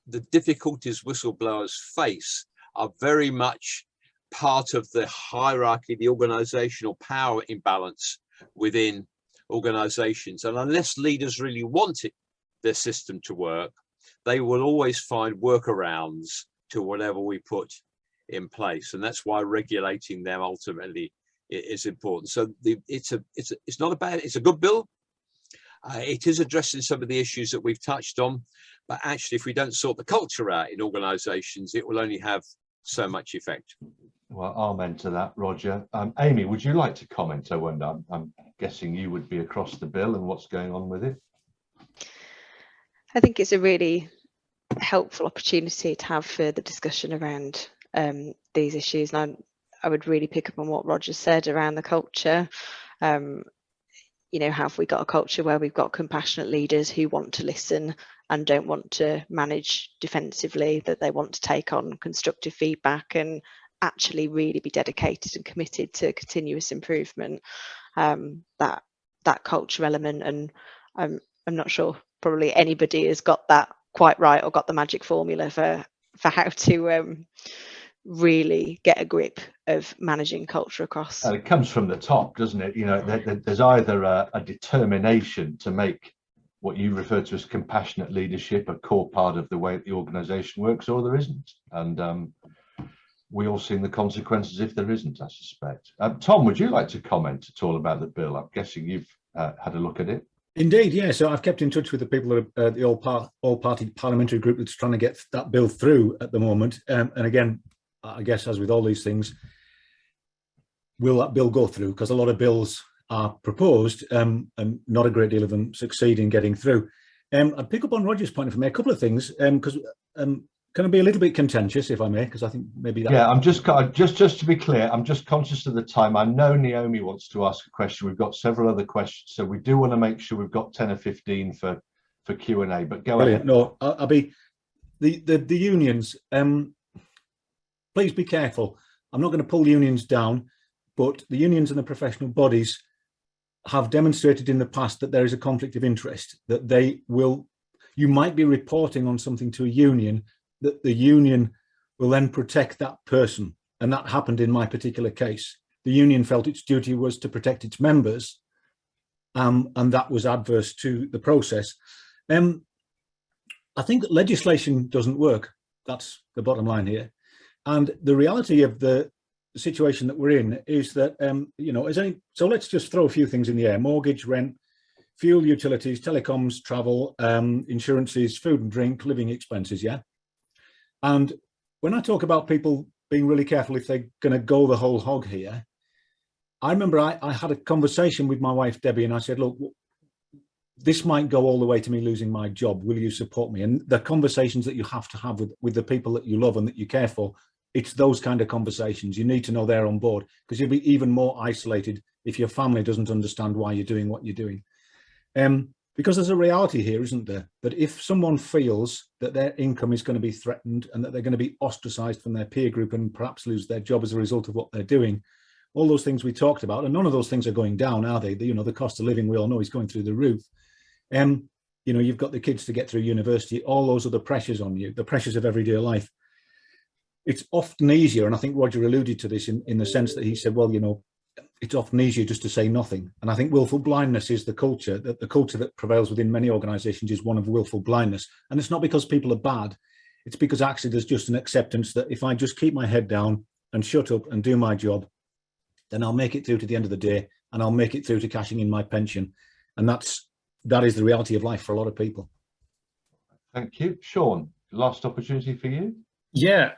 the difficulties whistleblowers face are very much part of the hierarchy, the organizational power imbalance within organizations. And unless leaders really want their system to work, they will always find workarounds to whatever we put in place. And that's why regulating them ultimately is important. So it's a good bill. It is addressing some of the issues that we've touched on, but actually if we don't sort the culture out in organizations, it will only have so much effect. Well, amen to that, Roger. Amy, would you like to comment? I wonder, I'm guessing you would be across the bill and what's going on with it. I think it's a really helpful opportunity to have further discussion around these issues. And I would really pick up on what Roger said around the culture. You know, have we got a culture where we've got compassionate leaders who want to listen and don't want to manage defensively, that they want to take on constructive feedback and actually really be dedicated and committed to continuous improvement? That culture element, and I'm not sure probably anybody has got that quite right or got the magic formula for how to really get a grip of managing culture across. And it comes from the top, doesn't it? You know, there's either a determination to make what you refer to as compassionate leadership a core part of the way the organization works, or there isn't. And we all seen the consequences if there isn't, I suspect. Tom, would you like to comment at all about the bill? I'm guessing you've had a look at it. Indeed, yeah. So I've kept in touch with the people that are the all-party parliamentary group that's trying to get that bill through at the moment. And again, I guess as with all these things, will that bill go through? Because a lot of bills are proposed and not a great deal of them succeed in getting through. I'd pick up on Roger's point for me, a couple of things, because can I be a little bit contentious, if I may? Because I think maybe that... Yeah, I'm just to be clear, I'm just conscious of the time. I know Naomi wants to ask a question. We've got several other questions, so we do want to make sure we've got 10 or 15 for Q&A, but go ahead. No, I'll be... The unions, please be careful. I'm not going to pull unions down, but the unions and the professional bodies have demonstrated in the past that there is a conflict of interest, that they will... you might be reporting on something to a union that the union will then protect that person. And that happened in my particular case. The union felt its duty was to protect its members, and that was adverse to the process. I think that legislation doesn't work. That's the bottom line here. And the reality of the situation that we're in is that, you know, so let's just throw a few things in the air: mortgage, rent, fuel, utilities, telecoms, travel, insurances, food and drink, living expenses, yeah? And when I talk about people being really careful if they're going to go the whole hog here, I remember I had a conversation with my wife, Debbie, and I said, look, this might go all the way to me losing my job. Will you support me? And the conversations that you have to have with the people that you love and that you care for, it's those kind of conversations. You need to know they're on board, because you'll be even more isolated if your family doesn't understand why you're doing what you're doing. Because there's a reality here, isn't there? That if someone feels that their income is going to be threatened and that they're going to be ostracized from their peer group and perhaps lose their job as a result of what they're doing, all those things we talked about, and none of those things are going down, are they? You know, the cost of living, we all know, is going through the roof. You know, you've got the kids to get through university, all those other pressures on you, the pressures of everyday life. It's often easier, and I think Roger alluded to this in the sense that he said, well, you know, it's often easier just to say nothing. And I think willful blindness is the culture that prevails within many organizations is one of willful blindness. And it's not because people are bad. It's because actually there's just an acceptance that if I just keep my head down and shut up and do my job, then I'll make it through to the end of the day, and I'll make it through to cashing in my pension. And that is the reality of life for a lot of people. Thank you. Shaun, last opportunity for you. Yeah,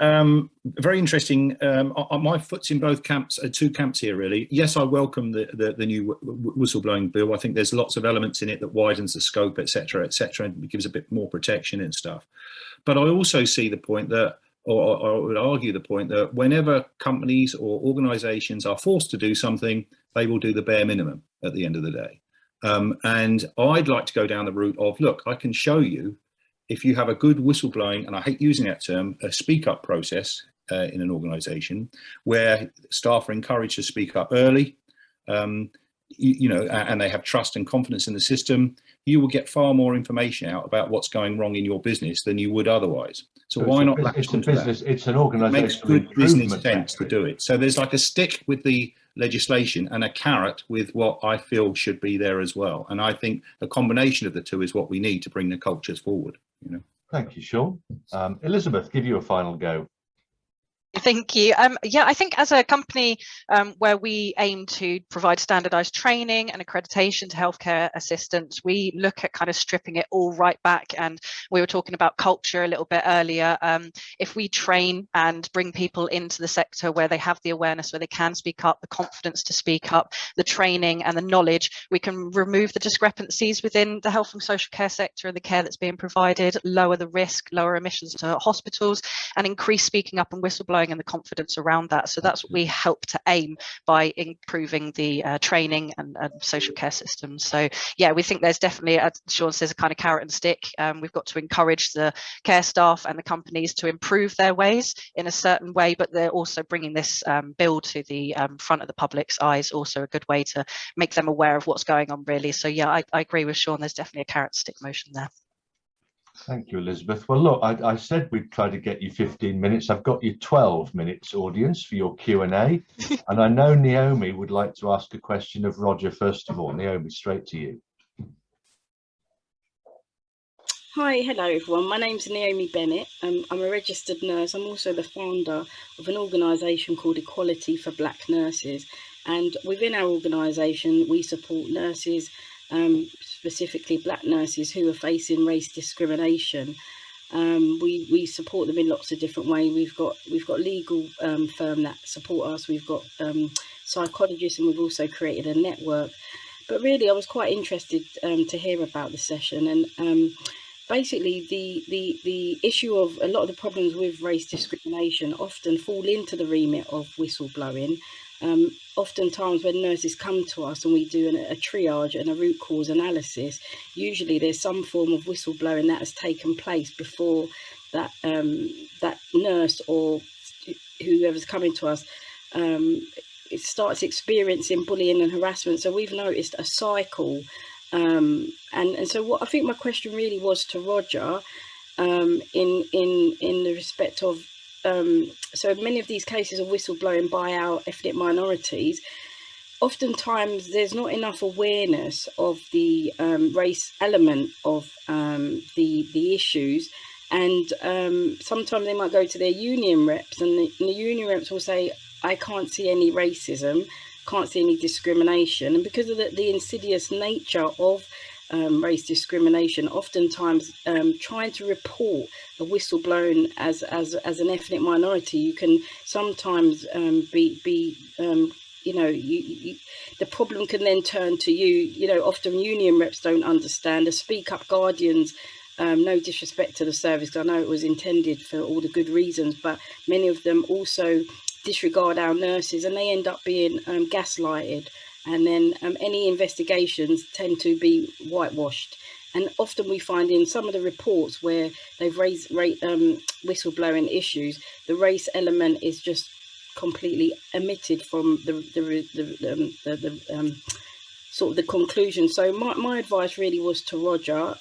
very interesting. My foot's in both camps, two camps here, really. Yes, I welcome the new whistleblowing bill. I think there's lots of elements in it that widens the scope, etc., and gives a bit more protection and stuff. But I also see the point that, or I would argue the point that whenever companies or organisations are forced to do something, they will do the bare minimum at the end of the day. And I'd like to go down the route of, look, I can show you, if you have a good whistleblowing, and I hate using that term, a speak up process in an organisation where staff are encouraged to speak up early, you know, and they have trust and confidence in the system, you will get far more information out about what's going wrong in your business than you would otherwise. So why not latch onto that? It's an organisational It makes good business sense to do it. So there's like a stick with the legislation and a carrot with what I feel should be there as well. And I think a combination of the two is what we need to bring the cultures forward. You know. Thank you, Shaun. Elizabeth, give you a final go. Thank you. Yeah, I think as a company where we aim to provide standardized training and accreditation to healthcare assistants, we look at kind of stripping it all right back. And we were talking about culture a little bit earlier. If we train and bring people into the sector where they have the awareness, where they can speak up, the confidence to speak up, the training and the knowledge, we can remove the discrepancies within the health and social care sector and the care that's being provided, lower the risk, lower emissions to hospitals, and increase speaking up and whistleblowing and the confidence around that. So that's what we help to aim by improving the training and social care systems. So yeah, we think there's definitely, as Shaun says, a kind of carrot and stick. We've got to encourage the care staff and the companies to improve their ways in a certain way, but they're also bringing this bill to the front of the public's eyes, also a good way to make them aware of what's going on, really. So yeah, I agree with Shaun, there's definitely a carrot and stick motion there. Thank you, Elizabeth. Well, look, I said we'd try to get you 15 minutes. I've got you 12 minutes, audience, for your Q&A. And I know Naomi would like to ask a question of Roger first of all. Naomi, straight to you. Hi, hello everyone. My name's Naomi Bennett. I'm a registered nurse. I'm also the founder of an organisation called Equality for Black Nurses. And within our organisation, we support nurses, specifically black nurses who are facing race discrimination. We support them in lots of different ways. We've got legal firm that support us. We've got psychologists, and we've also created a network. But really, I was quite interested to hear about the session, and basically the issue of a lot of the problems with race discrimination often fall into the remit of whistleblowing. Oftentimes when nurses come to us and we do a triage and a root cause analysis, usually there's some form of whistleblowing that has taken place before that that nurse or whoever's coming to us it starts experiencing bullying and harassment. So we've noticed a cycle And so what I think my question really was to Roger, in the respect of, so many of these cases of whistleblowing by our ethnic minorities, oftentimes there's not enough awareness of the race element of the issues, and sometimes they might go to their union reps, and the union reps will say, I can't see any racism, can't see any discrimination. And because of the insidious nature of race discrimination, oftentimes trying to report a whistleblowing as an ethnic minority, you can sometimes you know, the problem can then turn to you. You know, often union reps don't understand. The Speak Up Guardians, no disrespect to the service, I know it was intended for all the good reasons, but many of them also disregard our nurses, and they end up being gaslighted. And then any investigations tend to be whitewashed. And often we find in some of the reports where they've raised whistleblowing issues, the race element is just completely omitted from the sort of the conclusion. So my advice really was to Roger.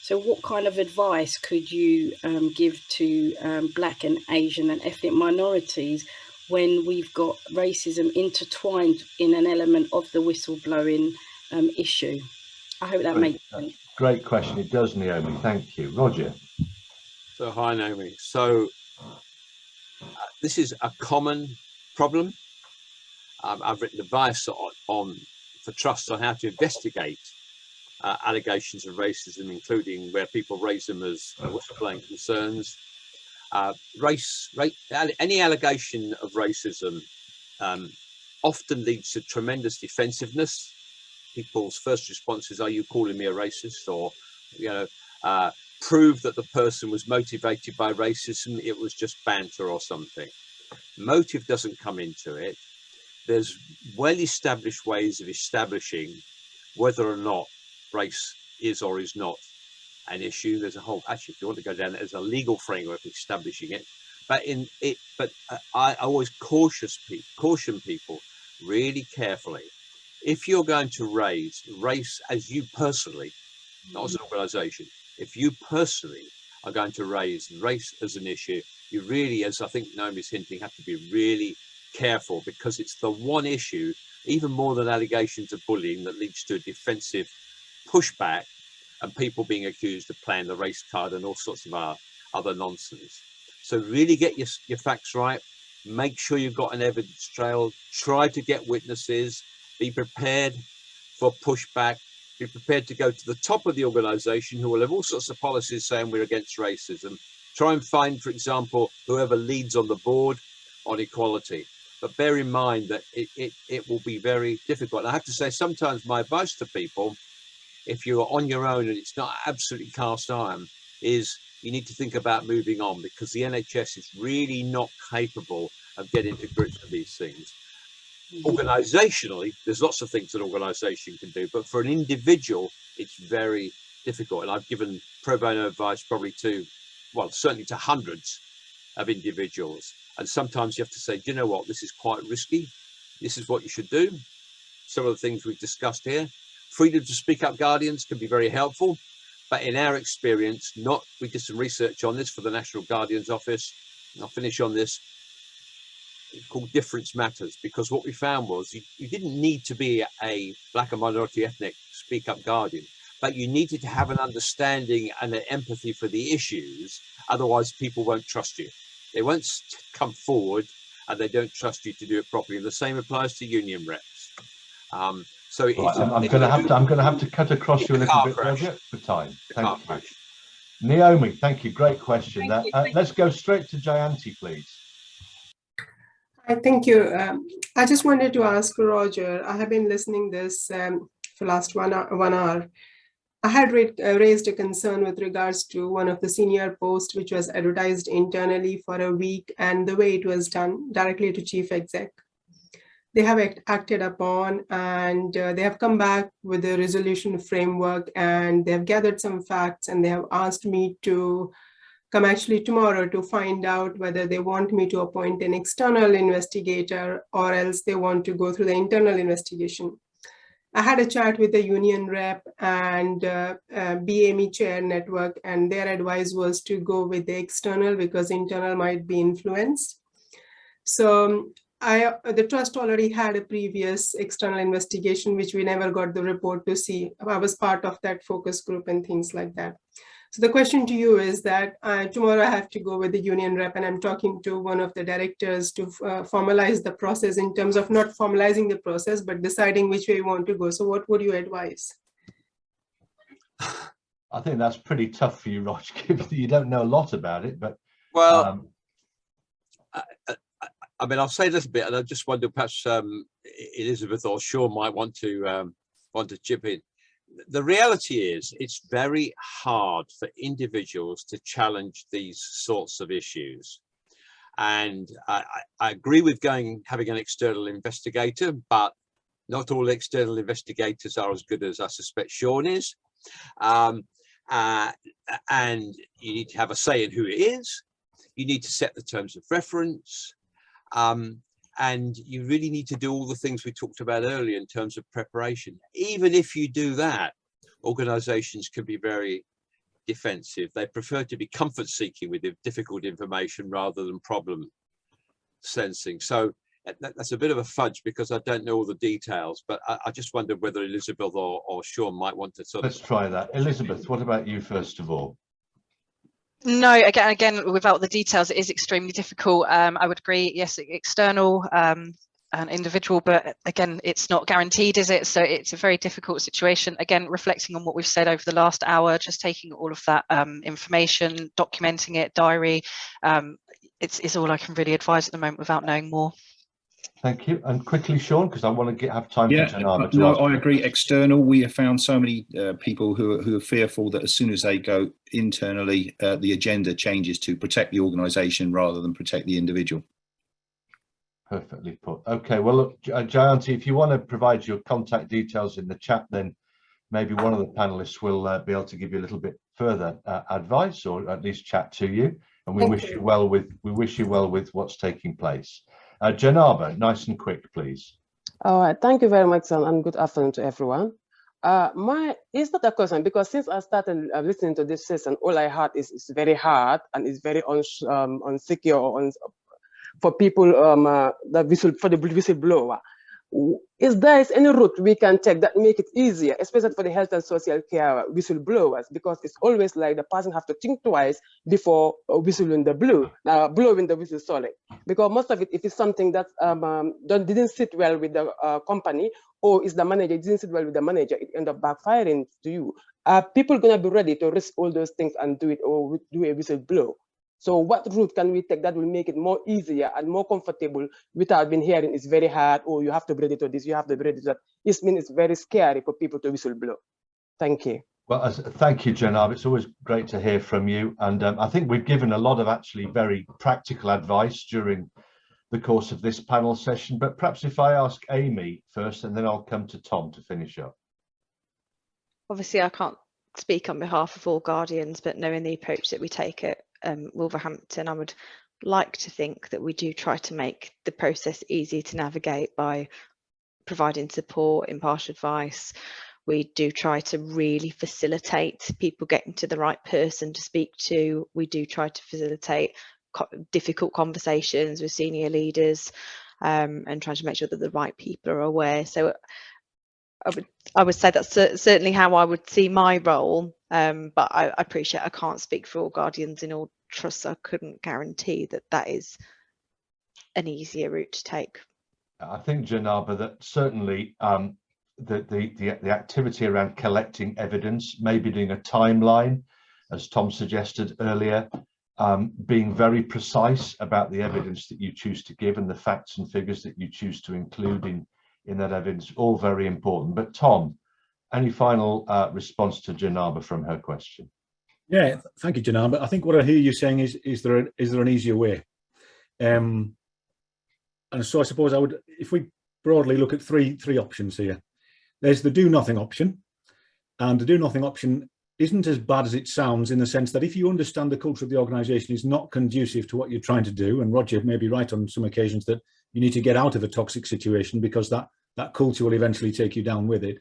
So what kind of advice could you give to Black and Asian and ethnic minorities when we've got racism intertwined in an element of the whistleblowing issue? I hope that makes sense. Great question. It does, Naomi. Thank you. Roger. So hi, Naomi. So this is a common problem. I've written advice for trusts on how to investigate allegations of racism, including where people raise them as whistleblowing concerns. Any allegation of racism often leads to tremendous defensiveness. People's first response is, are you calling me a racist? Or, you know, prove that the person was motivated by racism, it was just banter or something. Motive doesn't come into it. There's well-established ways of establishing whether or not race is or is not an issue. There's a whole, actually, if you want to go down, there's a legal framework establishing it. But I always caution people really carefully. If you're going to raise race as you personally, not as an organisation, if you personally are going to raise race as an issue, you really, as I think Naomi's hinting, have to be really careful, because it's the one issue, even more than allegations of bullying, that leads to a defensive pushback and people being accused of playing the race card and all sorts of other nonsense. So really get your facts right. Make sure you've got an evidence trail. Try to get witnesses. Be prepared for pushback. Be prepared to go to the top of the organisation, who will have all sorts of policies saying we're against racism. Try and find, for example, whoever leads on the board on equality. But bear in mind that it will be very difficult. And I have to say, sometimes my advice to people, if you're on your own and it's not absolutely cast iron, is you need to think about moving on, because the NHS is really not capable of getting to grips with these things. Organisationally, there's lots of things an organisation can do, but for an individual, it's very difficult. And I've given pro bono advice probably to, well, certainly to hundreds of individuals. And sometimes you have to say, do you know what, this is quite risky. This is what you should do. Some of the things we've discussed here. Freedom to speak up guardians can be very helpful. But in our experience, we did some research on this for the National Guardian's Office. And I'll finish on this. It's called Difference Matters, because what we found was you didn't need to be a Black and minority ethnic speak up guardian, but you needed to have an understanding and an empathy for the issues. Otherwise, people won't trust you. They won't come forward, and they don't trust you to do it properly. The same applies to union reps. So right, I'm going to have to cut across you a little bit, Roger, for time. Thank you. Naomi, thank you. Great question. Let's go straight to Jayanti, please. Thank you. I just wanted to ask Roger, I have been listening this for last 1 hour. I had raised a concern with regards to one of the senior posts, which was advertised internally for a week, and the way it was done directly to chief exec. They have acted upon, and they have come back with a resolution framework, and they have gathered some facts, and they have asked me to come actually tomorrow to find out whether they want me to appoint an external investigator or else they want to go through the internal investigation. I had a chat with the union rep and BME chair network, and their advice was to go with the external because internal might be influenced. So the trust already had a previous external investigation, which we never got the report to see. I was part of that focus group and things like that. So the question to you is that tomorrow I have to go with the union rep, and I'm talking to one of the directors to formalize the process in terms of not formalizing the process, but deciding which way you want to go. So what would you advise? I think that's pretty tough for you, Rog, given that you don't know a lot about it. But well, I mean, I'll say a little bit, and I just wonder perhaps Elizabeth or Shaun might want to chip in. The reality is it's very hard for individuals to challenge these sorts of issues. And I agree with having an external investigator, but not all external investigators are as good as I suspect Shaun is. And you need to have a say in who it is. You need to set the terms of reference. And you really need to do all the things we talked about earlier in terms of preparation. Even if you do that, organizations can be very defensive. They prefer to be comfort seeking with difficult information rather than problem sensing. So that's a bit of a fudge because I don't know all the details, but I just wonder whether Elizabeth or Shaun might want to sort of... Let's try that. Elizabeth, what about you first of all? No, again, without the details, it is extremely difficult. I would agree, yes, external and individual, but again, it's not guaranteed, is it? So it's a very difficult situation. Again, reflecting on what we've said over the last hour, just taking all of that information, documenting it, diary, it's all I can really advise at the moment without knowing more. Thank you. And quickly, Shaun, because I want to have time for Janaba to no, ask. I agree. External, we have found so many people who are fearful that as soon as they go internally, the agenda changes to protect the organisation rather than protect the individual. Perfectly put. Okay, well, look, Jayanti, if you want to provide your contact details in the chat, then maybe one of the panelists will be able to give you a little bit further advice, or at least chat to you. And we wish you well with what's taking place. Janaba, nice and quick, please. All right, thank you very much, and good afternoon to everyone. It's not a question because since I started listening to this session, all I heard is it's very hard and it's very unsecure for people for the whistleblower. Is there any route we can take that make it easier, especially for the health and social care whistleblowers? Because it's always like the person have to think twice before blowing the whistle. Sorry, because most of it, if it's something that didn't sit well with the company, or is the manager didn't sit well with the manager, it end up backfiring to you. Are people gonna be ready to risk all those things and do it, or do a whistleblow? So what route can we take that will make it more easier and more comfortable without being hearing it's very hard, or you have to be ready to this, you have to be ready to that? This means it's very scary for people to whistleblow. Thank you. Well, thank you, Janab. It's always great to hear from you. And I think we've given a lot of actually very practical advice during the course of this panel session. But perhaps if I ask Amy first, and then I'll come to Tom to finish up. Obviously, I can't speak on behalf of all guardians, but knowing the approach that we take at Wolverhampton, I would like to think that we do try to make the process easy to navigate by providing support, impartial advice. We do try to really facilitate people getting to the right person to speak to. We do try to facilitate difficult conversations with senior leaders and try to make sure that the right people are aware. So I would say that's certainly how I would see my role, but I appreciate I can't speak for all guardians in all trusts. I couldn't guarantee that that is an easier route to take. I think, Janaba, that certainly the activity around collecting evidence, maybe doing a timeline, as Tom suggested earlier, being very precise about the evidence that you choose to give and the facts and figures that you choose to include in that evidence, all very important. But Tom, any final response to Janaba from her question? Yeah, thank you, Janaba. I think what I hear you saying is there an easier way? And so I suppose I would, if we broadly look at three options here. There's the do nothing option, and the do nothing option isn't as bad as it sounds, in the sense that if you understand the culture of the organisation is not conducive to what you're trying to do, and Roger may be right on some occasions that you need to get out of a toxic situation because that that culture will eventually take you down with it.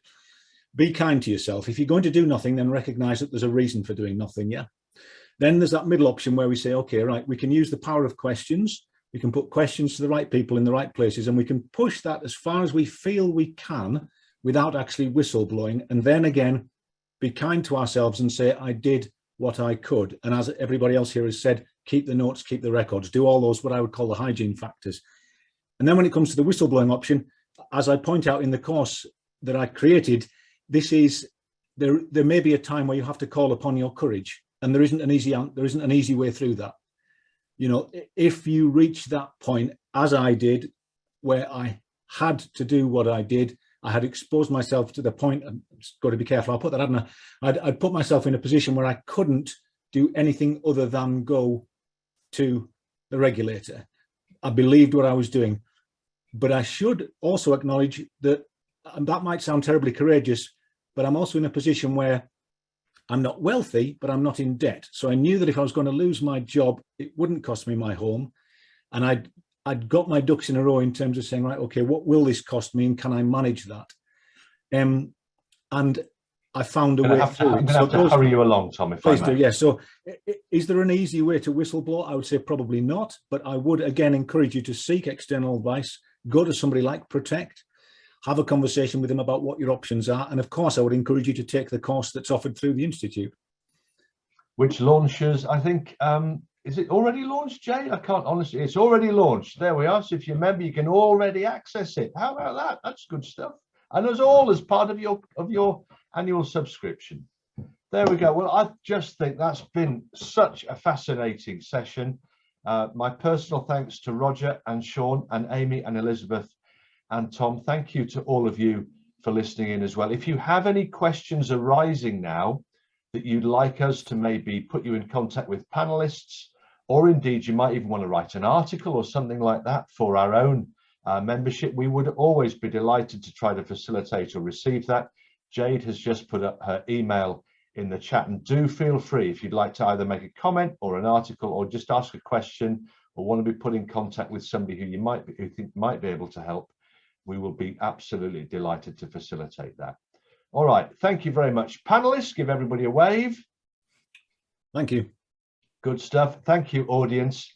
Be kind to yourself. If you're going to do nothing, then recognize that there's a reason for doing nothing. Yeah. Then there's that middle option where we say, okay, right, we can use the power of questions. We can put questions to the right people in the right places, and we can push that as far as we feel we can without actually whistleblowing. And then again, be kind to ourselves and say, I did what I could. And as everybody else here has said, keep the notes, keep the records, do all those, what I would call the hygiene factors. And then when it comes to the whistleblowing option, as I point out in the course that I created, this is, there may be a time where you have to call upon your courage, and there isn't an easy way through that. You know, if you reach that point, as I did, where I had to do what I did, I had exposed myself to the point, I've got to be careful, I'll put that, hadn't I? I'd put myself in a position where I couldn't do anything other than go to the regulator. I believed what I was doing, but I should also acknowledge that, and that might sound terribly courageous, but I'm also in a position where I'm not wealthy, but I'm not in debt. So I knew that if I was going to lose my job, it wouldn't cost me my home. And I'd got my ducks in a row in terms of saying, right, okay, what will this cost me and can I manage that? And I found a way through. I'm going to have to hurry you along, Tom, if I may. Please do, yes. So is there an easy way to whistleblow? I would say probably not, but I would again encourage you to seek external advice, go to somebody like Protect, have a conversation with them about what your options are. And of course, I would encourage you to take the course that's offered through the Institute. Which launches, I think, is it already launched, Jay? I can't honestly, it's already launched. There we are. So if you're a member, you can already access it. How about that? That's good stuff. And as all as part of your annual subscription. There we go. Well, I just think that's been such a fascinating session. My personal thanks to Roger and Shaun and Amy and Elizabeth and Tom. Thank you to all of you for listening in as well. If you have any questions arising now that you'd like us to maybe put you in contact with panelists, or indeed you might even want to write an article or something like that for our own membership, we would always be delighted to try to facilitate or receive that. Jade has just put up her email in the chat, and do feel free if you'd like to either make a comment or an article or just ask a question or want to be put in contact with somebody who you think might be able to help. We will be absolutely delighted to facilitate that. All right, thank you very much. Panelists, give everybody a wave. Thank you. Good stuff. Thank you, audience.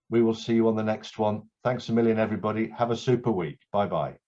We will see you on the next one. Thanks a million, everybody. Have a super week. Bye-bye.